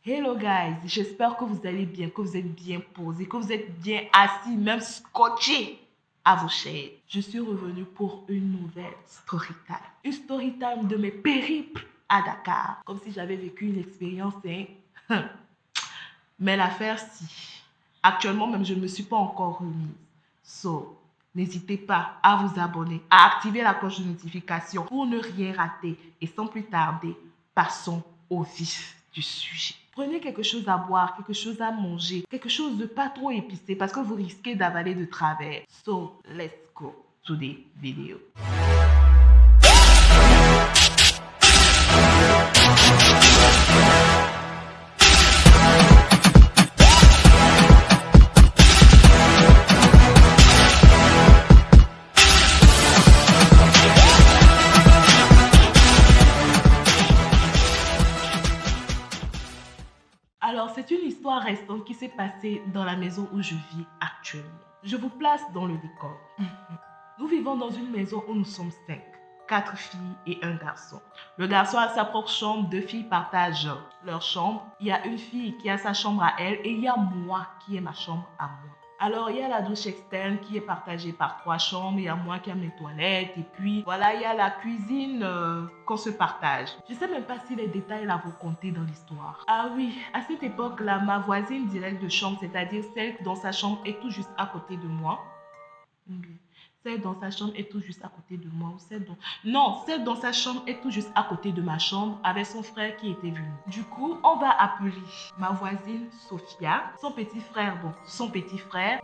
Hello guys, j'espère que vous allez bien, que vous êtes bien posés, que vous êtes bien assis, même scotchés à vos chaises. Je suis revenue pour une nouvelle story time. Une story time de mes périples à Dakar. Comme si j'avais vécu une expérience, hein. Mais l'affaire, si. Actuellement, même, je ne me suis pas encore remise. So, n'hésitez pas à vous abonner, à activer la cloche de notification pour ne rien rater. Et sans plus tarder, passons au vif du sujet. Prenez quelque chose à boire, quelque chose à manger, quelque chose de pas trop épicé parce que vous risquez d'avaler de travers. So, let's go to the video. Alors, c'est une histoire récente qui s'est passée dans la maison où je vis actuellement. Je vous place dans le décor. Nous vivons dans une maison où nous sommes 5. 4 filles et un garçon. Le garçon a sa propre chambre, 2 filles partagent leur chambre. Il y a une fille qui a sa chambre à elle et il y a moi qui ai ma chambre à moi. Alors, il y a la douche externe qui est partagée par 3 chambres. Il y a moi qui ai mes toilettes. Et puis, voilà, il y a la cuisine qu'on se partage. Je ne sais même pas si les détails là vous compter dans l'histoire. Ah oui, à cette époque-là, ma voisine directe de chambre, c'est-à-dire celle dont sa chambre est tout juste à côté de moi. Celle dans sa chambre est tout juste à côté de moi. Celle dans sa chambre est tout juste à côté de ma chambre avec son frère qui était venu. Du coup, on va appeler ma voisine Sophia, son petit frère,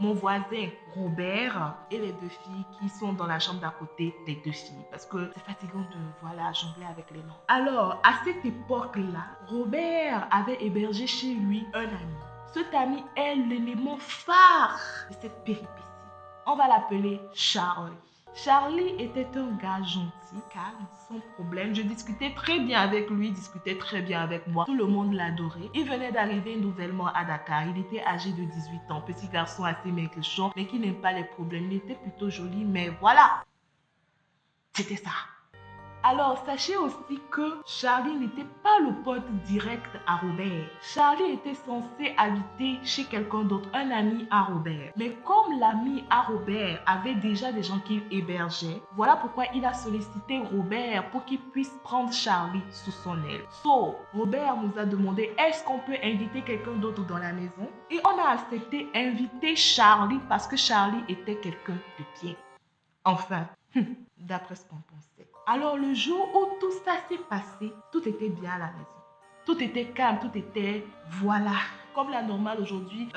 mon voisin Robert et les 2 filles qui sont dans la chambre d'à côté des 2 filles. Parce que c'est fatigant de jongler avec les noms. Alors, à cette époque-là, Robert avait hébergé chez lui un ami. Cet ami est l'élément phare de cette péripétie. On va l'appeler Charlie. Charlie était un gars gentil, calme, sans problème. Je discutais très bien avec lui, il discutait très bien avec moi. Tout le monde l'adorait. Il venait d'arriver nouvellement à Dakar. Il était âgé de 18 ans. Petit garçon assez maigrichon, mais qui n'aime pas les problèmes. Il était plutôt joli, mais voilà. C'était ça. Alors, sachez aussi que Charlie n'était pas le pote direct à Robert. Charlie était censé habiter chez quelqu'un d'autre, un ami à Robert. Mais comme l'ami à Robert avait déjà des gens qu'il hébergeait, voilà pourquoi il a sollicité Robert pour qu'il puisse prendre Charlie sous son aile. So, Robert nous a demandé est-ce qu'on peut inviter quelqu'un d'autre dans la maison? Et on a accepté inviter Charlie parce que Charlie était quelqu'un de bien. Enfin, d'après ce qu'on pensait. Alors le jour où tout ça s'est passé, tout était bien à la maison. Tout était calme, tout était voilà. Comme la normale aujourd'hui,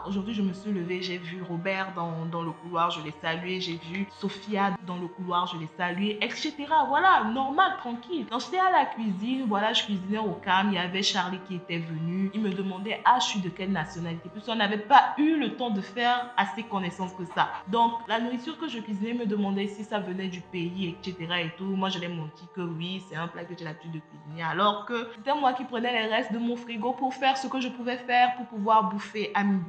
Aujourd'hui, je me suis levée, j'ai vu Robert dans le couloir, je l'ai salué. J'ai vu Sophia dans le couloir, je l'ai salué, etc. Voilà, normal, tranquille. Donc, j'étais à la cuisine, voilà, je cuisinais au calme. Il y avait Charlie qui était venu. Il me demandait, je suis de quelle nationalité? Puis, on n'avait pas eu le temps de faire assez connaissance que ça. Donc, la nourriture que je cuisinais me demandait si ça venait du pays, etc. et tout. Moi, je l'ai menti que oui, c'est un plat que j'ai l'habitude de cuisiner. Alors que c'était moi qui prenais les restes de mon frigo pour faire ce que je pouvais faire pour pouvoir bouffer à midi.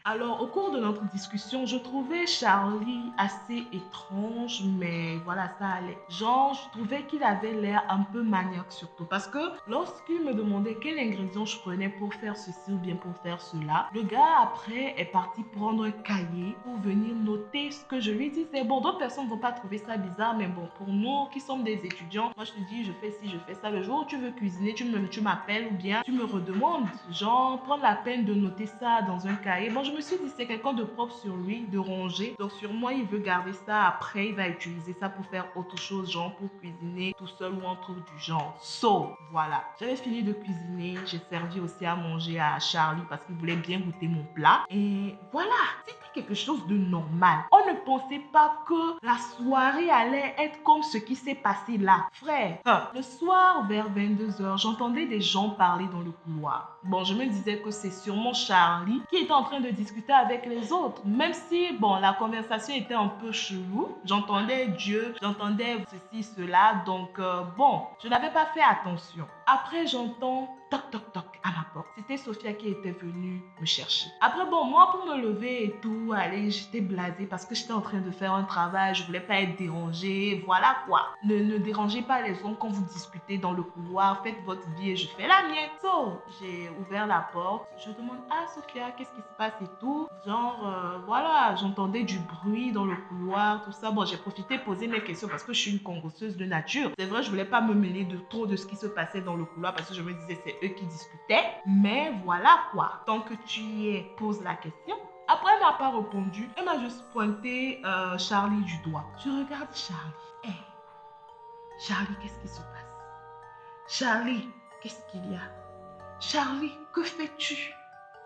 Alors, au cours de notre discussion, je trouvais Charlie assez étrange, mais voilà, ça allait. Genre, je trouvais qu'il avait l'air un peu maniaque surtout. Parce que lorsqu'il me demandait quel ingrédient je prenais pour faire ceci ou bien pour faire cela, le gars après est parti prendre un cahier pour venir noter ce que je lui disais. Bon, d'autres personnes ne vont pas trouver ça bizarre, mais bon, pour nous qui sommes des étudiants, moi je te dis, je fais ci, je fais ça. Le jour où tu veux cuisiner, tu m'appelles ou bien tu me redemandes. Genre, prends la peine de noter ça dans un cahier. Bon, je me suis dit, c'est quelqu'un de propre sur lui, de rangé. Donc, sur moi, il veut garder ça. Après, il va utiliser ça pour faire autre chose, genre pour cuisiner tout seul ou un truc du genre. So, voilà. J'avais fini de cuisiner. J'ai servi aussi à manger à Charlie parce qu'il voulait bien goûter mon plat. Et voilà, c'était quelque chose de normal. On ne pensait pas que la soirée allait être comme ce qui s'est passé là. Frère, le soir, vers 22h, j'entendais des gens parler dans le couloir. Bon, je me disais que c'est sûrement Charlie qui était en train de discuter avec les autres. Même si, bon, la conversation était un peu chelou. J'entendais Dieu, j'entendais ceci, cela. Donc, bon, je n'avais pas fait attention. Après, j'entends toc, toc, toc à ma porte. C'était Sophia qui était venue me chercher. Après, bon, moi, pour me lever et tout, allez, j'étais blasée parce que j'étais en train de faire un travail, je voulais pas être dérangée, voilà quoi. Ne dérangez pas les hommes quand vous discutez dans le couloir, faites votre vie et je fais la mienne. So, j'ai ouvert la porte, je demande, ah Sophia, qu'est-ce qui se passe et tout. Genre, voilà, j'entendais du bruit dans le couloir, tout ça. Bon, j'ai profité de poser mes questions parce que je suis une congousseuse de nature. C'est vrai, je voulais pas me mêler de trop de ce qui se passait dans le couloir parce que je me disais, c'est eux qui discutaient. Mais voilà quoi, tant que tu y es, pose la question. Après, elle m'a pas répondu. Elle m'a juste pointé Charlie du doigt. Je regarde Charlie. Hey, Charlie, qu'est-ce qui se passe? Charlie, qu'est-ce qu'il y a? Charlie, que fais-tu?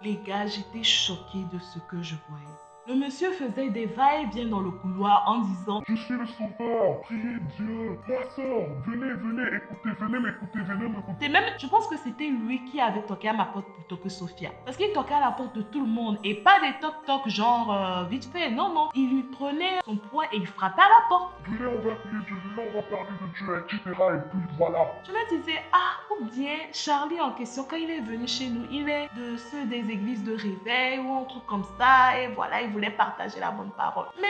Les gars, j'étais choquée de ce que je voyais. Le monsieur faisait des va-et-vient dans le couloir en disant: Je suis le sauveur, priez Dieu, ma soeur, venez, écoutez, venez m'écouter. Et même, je pense que c'était lui qui avait toqué à ma porte plutôt que Sophia. Parce qu'il toquait à la porte de tout le monde et pas des toc-toc genre vite fait. Non. Il lui prenait son poing et il frappait à la porte. Venez, on va prier Dieu, venez, on va parler de Dieu, etc. Et puis voilà. Je me disais, ah, ou bien Charlie en question, quand il est venu chez nous, il est de ceux des églises de réveil ou un truc comme ça. Et voilà, il voulait partager la bonne parole. Mais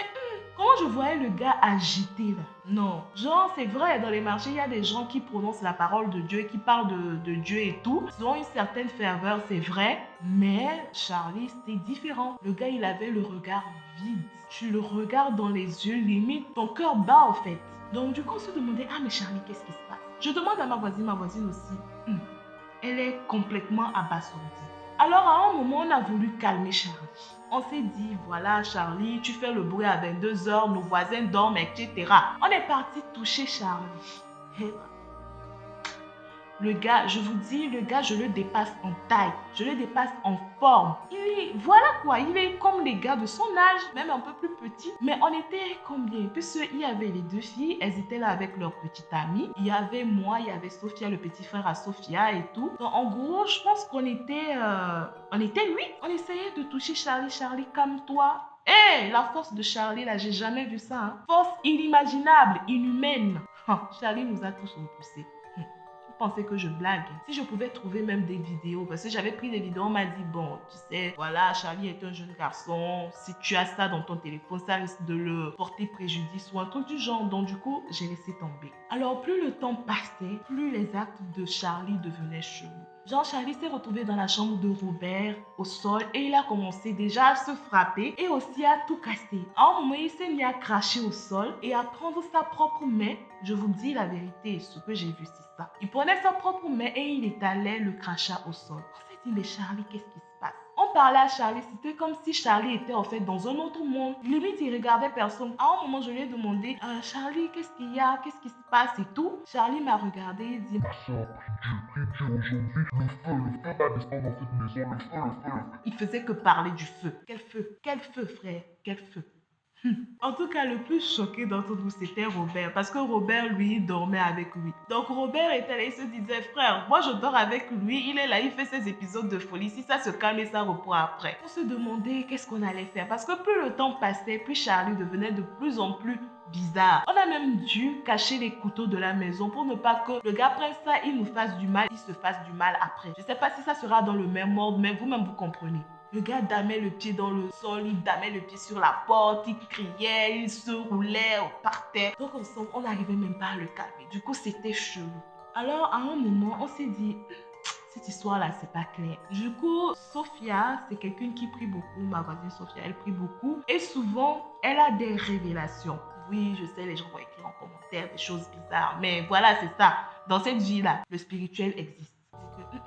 comment je voyais le gars agité là? Non. Genre, c'est vrai, dans les marchés, il y a des gens qui prononcent la parole de Dieu, qui parlent de Dieu et tout. Ils ont une certaine ferveur, c'est vrai. Mais Charlie, c'était différent. Le gars, il avait le regard vide. Tu le regardes dans les yeux, limite, ton cœur bat en fait. Donc du coup, on se demandait, ah mais Charlie, qu'est-ce qui se passe? Je demande à ma voisine aussi. Elle est complètement abasourdie. Alors à un moment, on a voulu calmer Charlie. On s'est dit, voilà Charlie, tu fais le bruit à 22h, nos voisins dorment, etc. On est parti toucher Charlie. Et le gars, je vous dis, le gars, je le dépasse en taille, je le dépasse en forme. Voilà quoi, il est comme les gars de son âge, même un peu plus petit. Mais on était combien? Puisqu'il y avait les deux filles, elles étaient là avec leur petite amie. Il y avait moi, il y avait Sophia, le petit frère à Sophia et tout. Donc en gros, je pense qu'on était 8. On essayait de toucher Charlie. Charlie, calme-toi. La force de Charlie, là, j'ai jamais vu ça. Hein. Force inimaginable, inhumaine. Charlie nous a tous repoussés. Pensais que je blague. Si je pouvais trouver même des vidéos, parce que j'avais pris des vidéos, on m'a dit, bon, tu sais, voilà, Charlie est un jeune garçon, si tu as ça dans ton téléphone, ça risque de le porter préjudice ou un truc du genre. Donc du coup, j'ai laissé tomber. Alors, plus le temps passait, plus les actes de Charlie devenaient chelous. Genre, Charlie s'est retrouvé dans la chambre de Robert, au sol, et il a commencé déjà à se frapper et aussi à tout casser. À un moment, il s'est mis à cracher au sol et à prendre sa propre main. Je vous dis la vérité, ce que j'ai vu, c'est ça. Il prenait sa propre main et il étalait le crachat au sol. On s'est dit, mais Charlie, qu'est-ce qui se passe? On parlait à Charlie, c'était comme si Charlie était en fait dans un autre monde. Limite, il regardait personne. À un moment, je lui ai demandé, Charlie, qu'est-ce qu'il y a? Qu'est-ce qui se passe et tout? Charlie m'a regardé et dit, Ma soeur, prie Dieu aujourd'hui. Le feu va descendre dans cette maison, le feu. Il faisait que parler du feu. Quel feu? Quel feu, frère? Quel feu? En tout cas, le plus choqué d'entre nous, c'était Robert. Parce que Robert, lui, dormait avec lui. Donc Robert était là, il se disait, frère, moi je dors avec lui, il est là, il fait ses épisodes de folie. Si ça se calme et ça reprend après. On se demandait qu'est-ce qu'on allait faire. Parce que plus le temps passait, plus Charlie devenait de plus en plus bizarre. On a même dû cacher les couteaux de la maison pour ne pas que le gars prenne ça, il nous fasse du mal, il se fasse du mal après. Je ne sais pas si ça sera dans le même ordre, mais vous-même vous comprenez. Le gars damait le pied dans le sol, il damait le pied sur la porte, il criait, il se roulait par terre. Donc on n'arrivait même pas à le calmer. Du coup, c'était chelou. Alors, à un moment, on s'est dit, cette histoire-là, c'est pas clair. Du coup, Sophia, c'est quelqu'un qui prie beaucoup. Ma voisine Sophia, elle prie beaucoup. Et souvent, elle a des révélations. Oui, je sais, les gens vont écrire en commentaire des choses bizarres. Mais voilà, c'est ça. Dans cette vie-là, le spirituel existe. C'est que,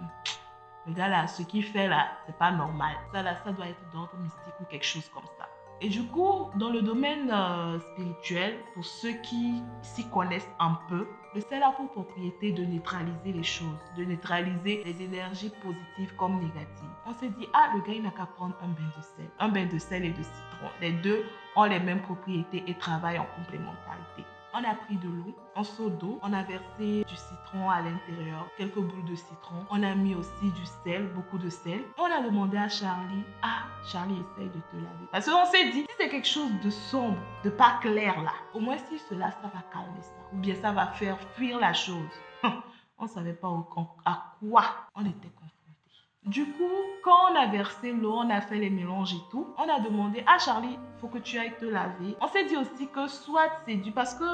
le gars là, ce qu'il fait là, c'est pas normal. Ça là, ça doit être d'ordre mystique ou quelque chose comme ça. Et du coup, dans le domaine spirituel, pour ceux qui s'y connaissent un peu, le sel a pour propriété de neutraliser les choses, de neutraliser les énergies positives comme négatives. On s'est dit, le gars, il n'a qu'à prendre un bain de sel. Un bain de sel et de citron. Les deux ont les mêmes propriétés et travaillent en complémentarité. On a pris de l'eau, un seau d'eau, on a versé du citron à l'intérieur, quelques boules de citron. On a mis aussi du sel, beaucoup de sel. On a demandé à Charlie, Charlie, essaye de te laver. Parce qu'on s'est dit, si c'est quelque chose de sombre, de pas clair là, au moins si cela, ça va calmer ça. Ou bien ça va faire fuir la chose. On ne savait pas à quoi on était confronté. Du coup, quand on a versé l'eau, on a fait les mélanges et tout, on a demandé à Charlie, faut que tu ailles te laver. On s'est dit aussi que soit c'est dû parce que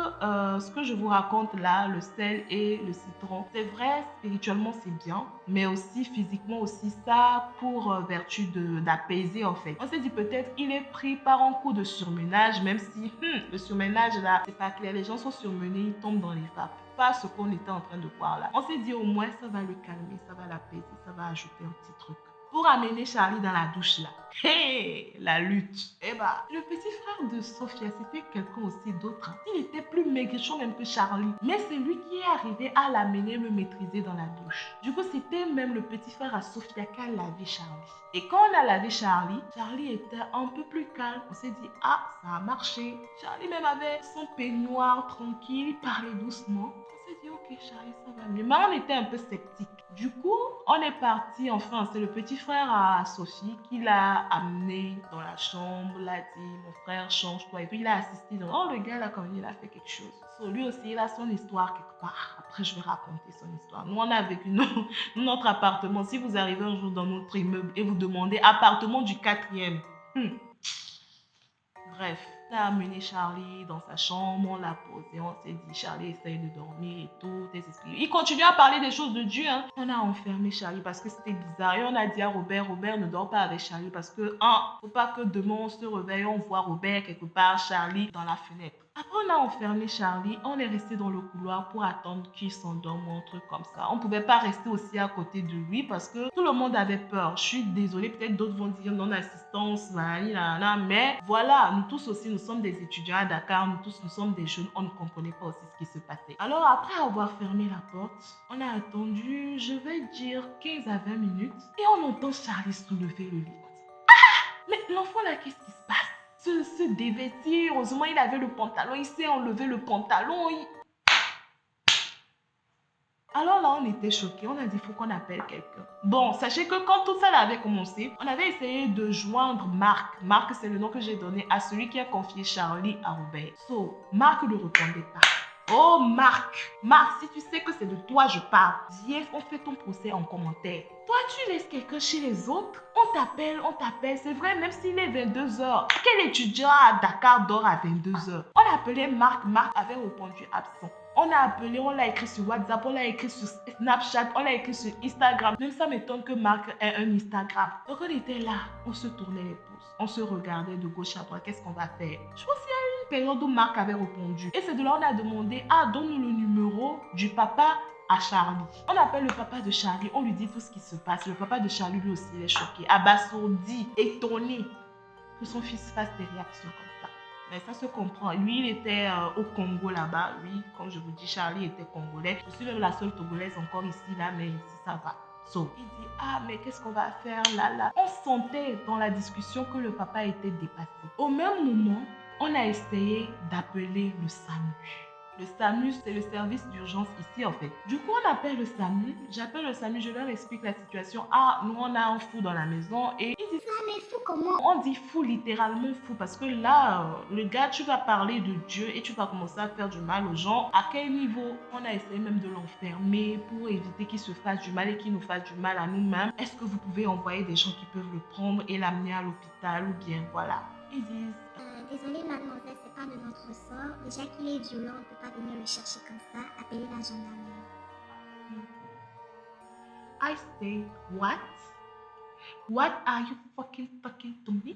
ce que je vous raconte là, le sel et le citron, c'est vrai, spirituellement c'est bien, mais aussi physiquement aussi ça pour vertu d'apaiser en fait. On s'est dit peut-être il est pris par un coup de surmenage, même si le surmenage là, c'est pas clair, les gens sont surmenés, ils tombent dans les vapes. Pas ce qu'on était en train de voir là. On s'est dit au moins ça va le calmer, ça va l'apaiser, ça va ajouter un petit truc. Pour amener Charlie dans la douche là. Hey, la lutte. Eh bah, le petit frère de Sophia, c'était quelqu'un aussi d'autre. Il était plus maigrichon même que Charlie. Mais c'est lui qui est arrivé à l'amener me maîtriser dans la douche. Du coup, c'était même le petit frère à Sophia qui a lavé Charlie. Et quand on a lavé Charlie, Charlie était un peu plus calme. On s'est dit, ah, ça a marché. Charlie même avait son peignoir tranquille, il parlait doucement. On s'est dit, ok, Charlie, ça va mieux. Mais on était un peu sceptique. Du coup, on est parti, enfin, c'est le petit frère à Sophie qui l'a amené dans la chambre, l'a dit, mon frère, change-toi. Et puis, il a assisté. Donc, oh, le gars, là, quand même, il a fait quelque chose. So, lui aussi, il a son histoire quelque part. Après, je vais raconter son histoire. Nous, on a vécu notre appartement. Si vous arrivez un jour dans notre immeuble et vous demandez appartement du 4e, bref, on a amené Charlie dans sa chambre, on l'a posé, on s'est dit Charlie essaye de dormir et tout. Il continue à parler des choses de Dieu. Hein. On a enfermé Charlie parce que c'était bizarre et on a dit à Robert, Robert ne dort pas avec Charlie parce que, faut pas que demain on se réveille, on voit Robert quelque part, Charlie dans la fenêtre. Après, on a enfermé Charlie, on est resté dans le couloir pour attendre qu'il s'endorme ou un truc comme ça. On ne pouvait pas rester aussi à côté de lui parce que tout le monde avait peur. Je suis désolée, peut-être d'autres vont dire non-assistance, mais voilà, nous tous aussi, nous sommes des étudiants à Dakar, nous tous, nous sommes des jeunes, on ne comprenait pas aussi ce qui se passait. Alors, après avoir fermé la porte, on a attendu, je vais dire 15 à 20 minutes et on entend Charlie soulever le lit. Mais l'enfant là, qu'est-ce qui se passe? Se dévêtir, heureusement il avait le pantalon, il s'est enlevé le pantalon. Alors là, on était choqués, on a dit, il faut qu'on appelle quelqu'un. Bon, sachez que quand tout ça avait commencé, on avait essayé de joindre Marc. Marc, c'est le nom que j'ai donné à celui qui a confié Charlie à Robert. So, Marc ne répondait pas. Oh Marc, Marc, si tu sais que c'est de toi je parle, viens, on fait ton procès en commentaire. Toi, tu laisses quelqu'un chez les autres, on t'appelle, c'est vrai, même s'il est 22h. Quel étudiant à Dakar dort à 22h? On appelait Marc, Marc avait répondu absent. On a appelé, on l'a écrit sur WhatsApp, on l'a écrit sur Snapchat, on l'a écrit sur Instagram. Même ça m'étonne que Marc ait un Instagram. Donc on était là, on se tournait les pouces, on se regardait de gauche à droite, qu'est-ce qu'on va faire? Je pense qu'il y a eu une période où Marc avait répondu. Et c'est de là on a demandé, donne-nous le numéro du papa à Charlie. On appelle le papa de Charlie, on lui dit tout ce qui se passe. Le papa de Charlie lui aussi il est choqué, abasourdi, étonné que son fils fasse des réactions comme ça. Mais ça se comprend. Lui, il était au Congo là-bas. Oui, comme je vous dis, Charlie était congolais. Je suis même la seule togolaise encore ici, là, mais ici, ça va. So, il dit, mais qu'est-ce qu'on va faire là? On sentait dans la discussion que le papa était dépassé. Au même moment, on a essayé d'appeler le SAMU. Le SAMU, c'est le service d'urgence ici en fait. Du coup, on appelle le SAMU. J'appelle le SAMU, je leur explique la situation. Nous on a un fou dans la maison. Et ils disent, mais fou comment? On dit fou, littéralement fou. Parce que là, le gars, tu vas parler de Dieu et tu vas commencer à faire du mal aux gens. À quel niveau? On a essayé même de l'enfermer pour éviter qu'il se fasse du mal et qu'il nous fasse du mal à nous-mêmes. Est-ce que vous pouvez envoyer des gens qui peuvent le prendre et l'amener à l'hôpital ou bien voilà. Ils disent, désolé mademoiselle, c'est pas de notre ressort. Déjà qu'il est violent, on ne peut pas venir le chercher comme ça. Appelez la gendarmerie. I say, what? What are you fucking talking to me?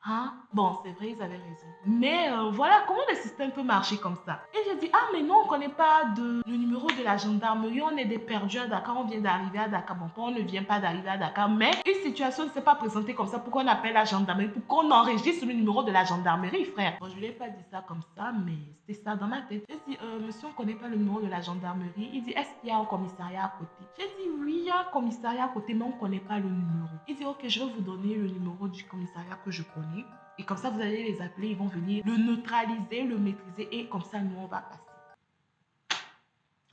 Hein? Bon, c'est vrai, ils avaient raison. Mais voilà, comment le système peut marcher comme ça? Et j'ai dit, mais non, on ne connaît pas le numéro de la gendarmerie, on est des perdus à Dakar, on vient d'arriver à Dakar. Bon, on ne vient pas d'arriver à Dakar, mais une situation ne s'est pas présentée comme ça. Pourquoi on appelle la gendarmerie? Pourquoi on enregistre le numéro de la gendarmerie, frère? Bon, je ne lui ai pas dit ça comme ça, mais c'était ça dans ma tête. J'ai dit, monsieur, on ne connaît pas le numéro de la gendarmerie. Il dit, est-ce qu'il y a un commissariat à côté? J'ai dit, oui, il y a un commissariat à côté, mais on ne connaît pas le numéro. Il dit, ok, je vais vous donner le numéro du commissariat que je connais. Et comme ça, vous allez les appeler, ils vont venir le neutraliser, le maîtriser et comme ça, nous, on va passer.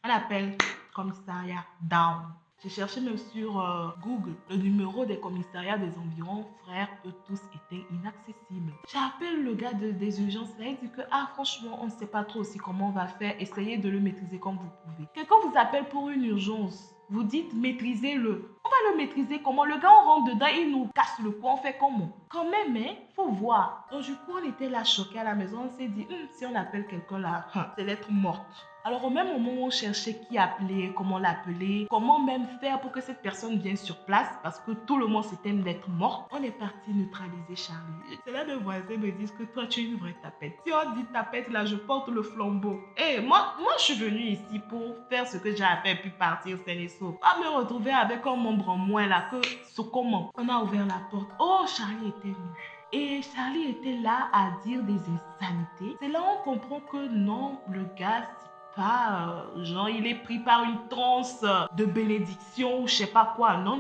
On appelle commissariat down. J'ai cherché même sur Google le numéro des commissariats des environs. Frères, eux tous étaient inaccessibles. J'appelle le gars des urgences là, il dit que franchement, on ne sait pas trop aussi comment on va faire. Essayez de le maîtriser comme vous pouvez. Quelqu'un vous appelle pour une urgence. Vous dites maîtrisez-le. On va le maîtriser comment? Le gars, on rentre dedans, il nous casse le cou, on fait comment? Quand même, hein, faut voir. Donc du coup, on était là choqués à la maison, on s'est dit, si on appelle quelqu'un là, c'est l'être morte. Alors au même moment où on cherchait qui appeler, comment l'appeler, comment même faire pour que cette personne vienne sur place, parce que tout le monde s'étonne d'être mort, on est parti neutraliser Charlie. C'est là mes voisins me disent que toi tu es une vraie tapette. Si on dit tapette là, je porte le flambeau. Et moi je suis venue ici pour faire ce que j'ai à faire puis partir sain et sauf. Pas me retrouver avec un membre en moins là que ce comment. On a ouvert la porte. Oh, Charlie était nu. Et Charlie était là à dire des insanités. C'est là on comprend que non, le gars, pas genre il est pris par une transe de bénédiction ou je sais pas quoi. Non.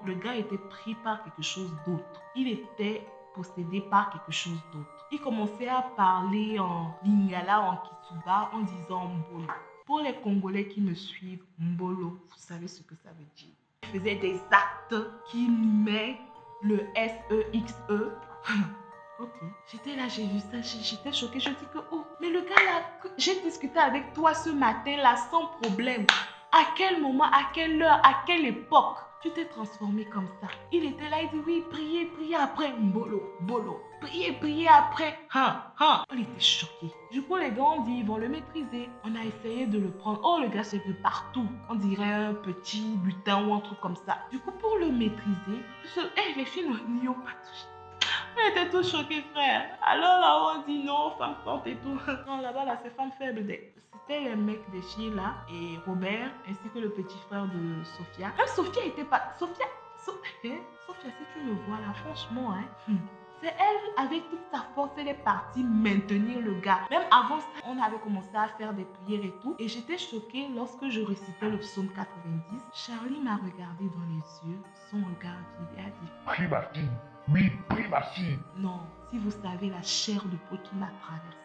Le gars était pris par quelque chose d'autre. Il était possédé par quelque chose d'autre. Il commençait à parler en lingala, en kitsuba, en disant mbolo. Pour les Congolais qui me suivent, mbolo, vous savez ce que ça veut dire. Il faisait des actes qui mimaient le S-E-X-E. Ok. J'étais là, j'ai vu ça, j'étais choquée. Je dis que, oh, mais le gars là, j'ai discuté avec toi ce matin là sans problème. À quel moment, à quelle heure, à quelle époque tu t'es transformé comme ça? Il était là, il dit oui, priez après, bolo. Priez après. On était choqués. Du coup, les gars ont dit, ils vont le maîtriser. On a essayé de le prendre. Oh, le gars, c'est de partout. On dirait un petit butin ou un truc comme ça. Du coup, pour le maîtriser, les filles n'y ont pas touché. On était tous choqués, frère. Alors là, on dit non, femme forte et tout. Non, là-bas, là, c'est femme faible. C'était les mecs des filles là, et Robert, ainsi que le petit frère de Sophia. Même Sophia était pas... Sophia, si tu me vois là, franchement, hein. C'est elle, avec toute sa force, elle est partie maintenir le gars. Même avant ça, on avait commencé à faire des prières et tout. Et j'étais choquée lorsque je récitais le psaume 90. Charlie m'a regardé dans les yeux, son regard vide, et a dit... Prie ma fille. Oui, prie ma fille. Non, si vous savez la chair de peau qui m'a traversée.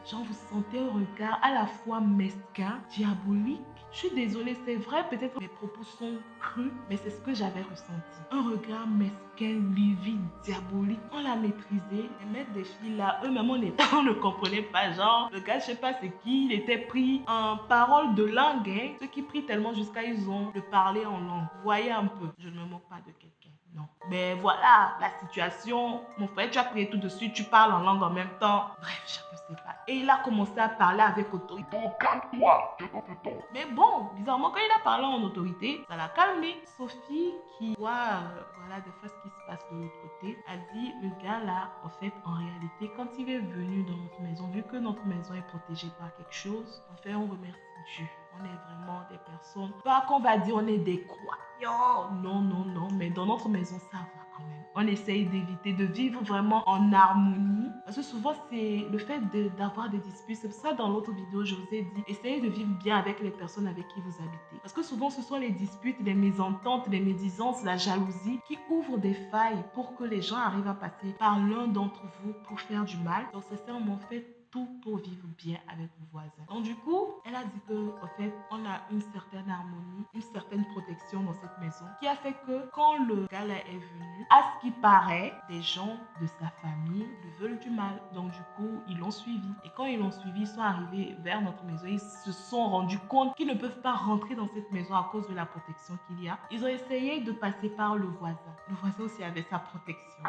Genre, vous sentez un regard à la fois mesquin, diabolique. Je suis désolée, c'est vrai, peut-être mes propos sont crus, mais c'est ce que j'avais ressenti. Un regard mesquin, livide, diabolique. On l'a maîtrisé. Les maîtres des filles là, eux-mêmes, on ne comprenait pas. Genre, le gars, je sais pas c'est qui, il était pris en parole de langue. Hein. Ceux qui prient tellement jusqu'à ils ont de parler en langue. Voyez un peu, je ne me moque pas de quelqu'un. Non. Mais voilà, la situation, mon frère, tu as prié tout de suite, tu parles en langue en même temps. Bref, je ne sais pas. Et il a commencé à parler avec autorité. Donc, calme-toi, je te fais ton. Mais bon, bizarrement, quand il a parlé en autorité, ça l'a calmé. Sophie, qui voit voilà, des fois ce qui se passe de l'autre côté, a dit, le gars là, en fait, en réalité, quand il est venu dans notre maison, vu que notre maison est protégée par quelque chose, en fait, on remercie Dieu. On est vraiment des personnes, pas qu'on va dire on est des croyants, non, mais dans notre maison, ça va quand même. On essaye d'éviter de vivre vraiment en harmonie, parce que souvent, c'est le fait d'avoir des disputes. C'est pour ça, dans l'autre vidéo, je vous ai dit, essayez de vivre bien avec les personnes avec qui vous habitez. Parce que souvent, ce sont les disputes, les mésententes, les médisances, la jalousie qui ouvrent des failles pour que les gens arrivent à passer par l'un d'entre vous pour faire du mal. Donc, c'est ça, en fait, tout pour vivre bien avec vos voisins. Donc du coup, elle a dit que en fait, on a une certaine harmonie, une certaine protection dans cette maison qui a fait que quand le gars là est venu, à ce qui paraît, des gens de sa famille lui veulent du mal. Donc du coup, ils l'ont suivi. Et quand ils l'ont suivi, ils sont arrivés vers notre maison. Ils se sont rendus compte qu'ils ne peuvent pas rentrer dans cette maison à cause de la protection qu'il y a. Ils ont essayé de passer par le voisin. Le voisin aussi avait sa protection.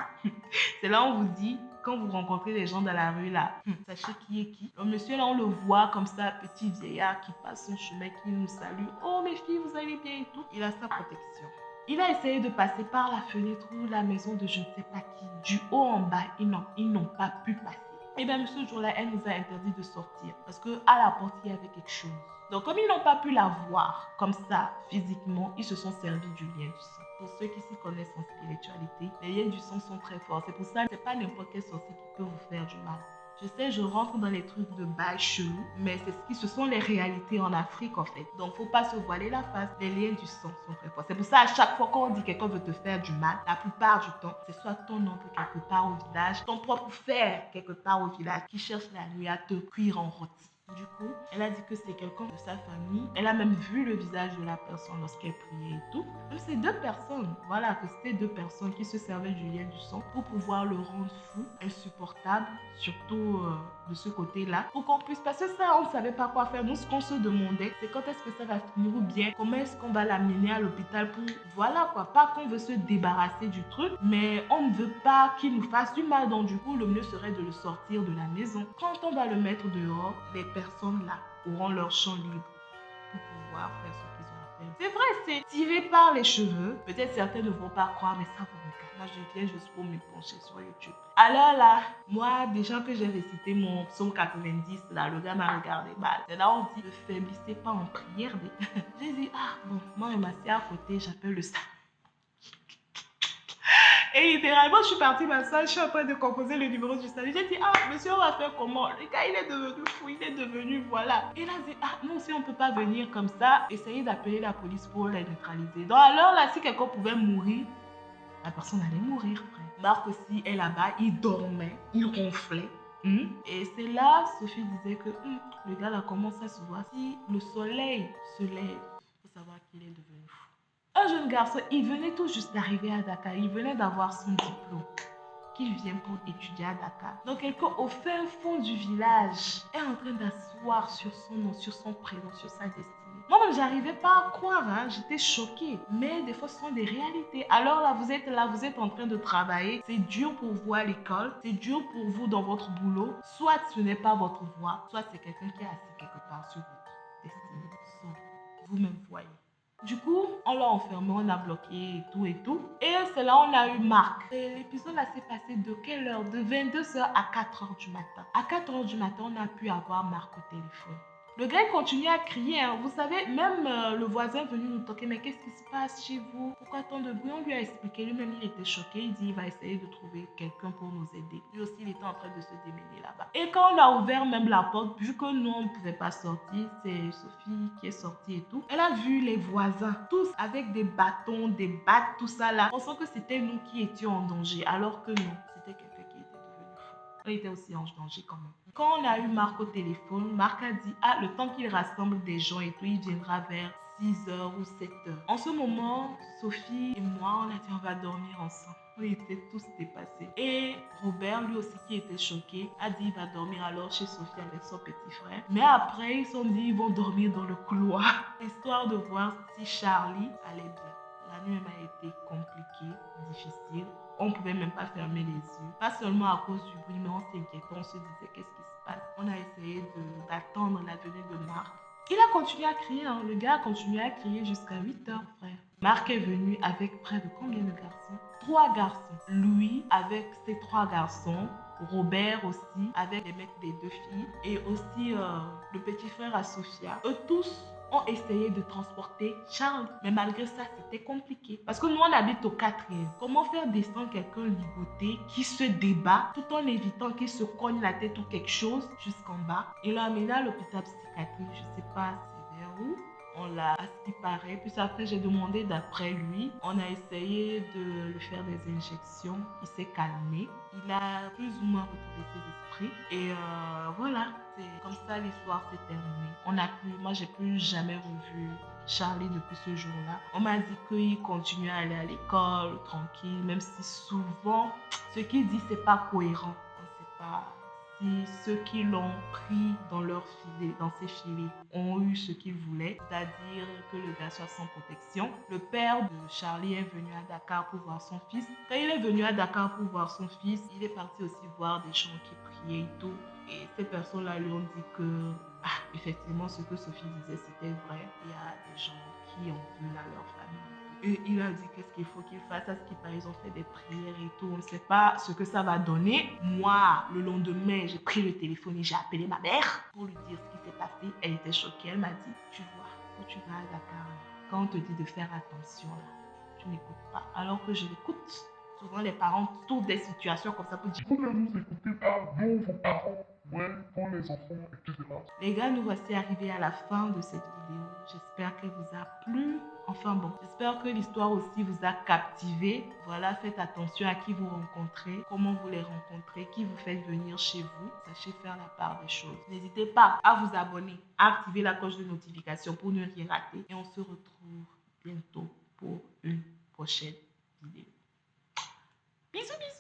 C'est là où on vous dit, quand vous rencontrez les gens dans la rue là, sachez qui est qui. Le monsieur là, on le voit comme ça, petit vieillard qui passe son chemin, qui nous salue. Oh mes filles, vous allez bien et tout. Il a sa protection. Il a essayé de passer par la fenêtre ou la maison de je ne sais pas qui. Du haut en bas, ils n'ont pas pu passer. Et bien ce jour-là, elle nous a interdit de sortir parce qu'à la porte, il y avait quelque chose. Donc comme ils n'ont pas pu la voir comme ça physiquement, ils se sont servis du lien du sang. Pour ceux qui s'y connaissent en spiritualité, les liens du sang sont très forts. C'est pour ça que c'est pas n'importe quel sorcier qui peut vous faire du mal. Je sais, je rentre dans les trucs de bail chelou, mais ce sont les réalités en Afrique en fait. Donc, faut pas se voiler la face. Les liens du sang sont très forts. C'est pour ça, à chaque fois qu'on dit que quelqu'un veut te faire du mal, la plupart du temps, c'est soit ton oncle quelque part au village, ton propre frère quelque part au village qui cherche la nuit à te cuire en rôti. Du coup, elle a dit que c'est quelqu'un de sa famille. Elle a même vu le visage de la personne lorsqu'elle priait et tout. Même c'est 2 personnes, voilà, que c'était 2 personnes qui se servaient du lien du sang pour pouvoir le rendre fou, insupportable, surtout de ce côté-là. Pour qu'on puisse passer ça, on ne savait pas quoi faire. Nous, ce qu'on se demandait, c'est quand est-ce que ça va finir ou bien comment est-ce qu'on va l'amener à l'hôpital pour... Voilà quoi, pas qu'on veut se débarrasser du truc, mais on ne veut pas qu'il nous fasse du mal. Donc du coup, le mieux serait de le sortir de la maison. Quand on va le mettre dehors, les personnes là auront leur champ libre pour pouvoir faire ce qu'ils ont à faire. C'est vrai, c'est tiré par les cheveux. Peut-être certains ne vont pas croire, mais ça vous regarde. Moi, je viens juste pour me pencher sur YouTube. Alors là, moi, déjà que j'ai récité mon psaume 90, là, le gars m'a regardé mal. C'est là où on dit, ne faiblissez pas en prière. J'ai dit, ah bon, moi, je m'assieds à côté, j'appelle le staff. Et littéralement, je suis partie m'asseoir, je suis en train de composer le numéro du salut. J'ai dit, ah, monsieur, on va faire comment? Le gars, il est devenu fou, il est devenu, voilà. Et là, j'ai dit, ah, non, si on ne peut pas venir comme ça, essayez d'appeler la police pour les neutraliser. Donc alors là, si quelqu'un pouvait mourir, la personne allait mourir, frère. Marc aussi est là-bas, il dormait, il ronflait. Et c'est là, Sophie disait que le gars là commence à se voir. Si le soleil se lève, il faut savoir qu'il est devenu fou. Un jeune garçon, il venait tout juste d'arriver à Dakar, il venait d'avoir son diplôme, qu'il vient pour étudier à Dakar. Donc quelqu'un au fin fond du village est en train d'asseoir sur son nom, sur son prénom, sur sa destinée. Moi-même, j'arrivais pas à croire, hein. J'étais choquée. Mais des fois, ce sont des réalités. Alors là, vous êtes en train de travailler. C'est dur pour vous à l'école, c'est dur pour vous dans votre boulot. Soit ce n'est pas votre voie, soit c'est quelqu'un qui est assis quelque part sur votre destinée. Soit vous-même voyez. Du coup, on l'a enfermé, on a bloqué et tout et tout. Et c'est là on a eu Marc. L'épisode là s'est passé de quelle heure? De 22h à 4h du matin. À 4h du matin, on a pu avoir Marc au téléphone. Le gars il continue à crier, hein. Vous savez, même le voisin est venu nous toquer, mais qu'est-ce qui se passe chez vous? Pourquoi tant de bruit? On lui a expliqué, lui-même il était choqué, il dit il va essayer de trouver quelqu'un pour nous aider. Lui aussi il était en train de se démêler là-bas. Et quand on a ouvert même la porte, vu que nous on ne pouvait pas sortir, c'est Sophie qui est sortie et tout. Elle a vu les voisins, tous avec des bâtons, des battes, tout ça là. On sent que c'était nous qui étions en danger, alors que non, c'était quelqu'un qui était devenu fou. On était aussi en danger quand même. Quand on a eu Marc au téléphone, Marc a dit, ah, le temps qu'il rassemble des gens et tout, il viendra vers 6h ou 7h. En ce moment, Sophie et moi, on a dit, on va dormir ensemble. On était tous dépassés. Et Robert, lui aussi qui était choqué, a dit, il va dormir alors chez Sophie avec son petit frère. Mais après, ils se sont dit, ils vont dormir dans le couloir, histoire de voir si Charlie allait bien. La nuit a été compliquée, difficile. On ne pouvait même pas fermer les yeux. Pas seulement à cause du bruit, mais on s'inquiétait. On se disait qu'est-ce qui se passe. On a essayé d'attendre la venue de Marc. Il a continué à crier. Hein. Le gars a continué à crier jusqu'à 8h, frère. Marc est venu avec près de combien de garçons? 3 garçons. Louis avec ses 3 garçons. Robert aussi avec les mecs des 2 filles. Et aussi le petit frère à Sophia. Eux tous ont essayé de transporter Charles. Mais malgré ça, c'était compliqué. Parce que nous, on habite au 4e. Comment faire descendre quelqu'un ligoté qui se débat tout en évitant qu'il se cogne la tête ou quelque chose jusqu'en bas? Et là, amené à l'hôpital psychiatrique, je sais pas c'est vers où. On l'a, à ce qui paraît. Puis après, j'ai demandé d'après lui. On a essayé de lui faire des injections. Il s'est calmé. Il a plus ou moins retrouvé ses esprits. Et voilà. C'est comme ça l'histoire s'est terminée. Moi, j'ai plus jamais revu Charlie depuis ce jour-là. On m'a dit qu'il continue à aller à l'école tranquille, même si souvent, ce qu'il dit, c'est pas cohérent. On ne sait pas si ceux qui l'ont pris dans leur filet, dans ses filets, ont eu ce qu'ils voulaient, c'est-à-dire que le gars soit sans protection. Le père de Charlie est venu à Dakar pour voir son fils. Quand il est venu à Dakar pour voir son fils, il est parti aussi voir des gens qui priaient et tout. Et ces personnes-là lui ont dit que, effectivement, ce que Sophie disait, c'était vrai. Il y a des gens qui ont vu là leur famille. Et il a dit qu'est-ce qu'il faut qu'il fasse. À ce qu'il paraît, ils ont fait des prières et tout. On ne sait pas ce que ça va donner. Moi, le lendemain, j'ai pris le téléphone et j'ai appelé ma mère pour lui dire ce qui s'est passé. Elle était choquée. Elle m'a dit, tu vois, quand tu vas à Dakar, quand on te dit de faire attention, là, tu n'écoutes pas. Alors que je l'écoute. Souvent, les parents trouvent des situations comme ça pour dire, Vous ne nous écoutez pas, donc vos parents, ouais, pour les enfants, etc. Les gars, nous voici arrivés à la fin de cette vidéo. J'espère qu'elle vous a plu. Enfin bon, j'espère que l'histoire aussi vous a captivé. Voilà, faites attention à qui vous rencontrez, comment vous les rencontrez, qui vous fait venir chez vous. Sachez faire la part des choses. N'hésitez pas à vous abonner, à activer la cloche de notification pour ne rien rater. Et on se retrouve bientôt pour une prochaine vidéo. Bisous, bisous.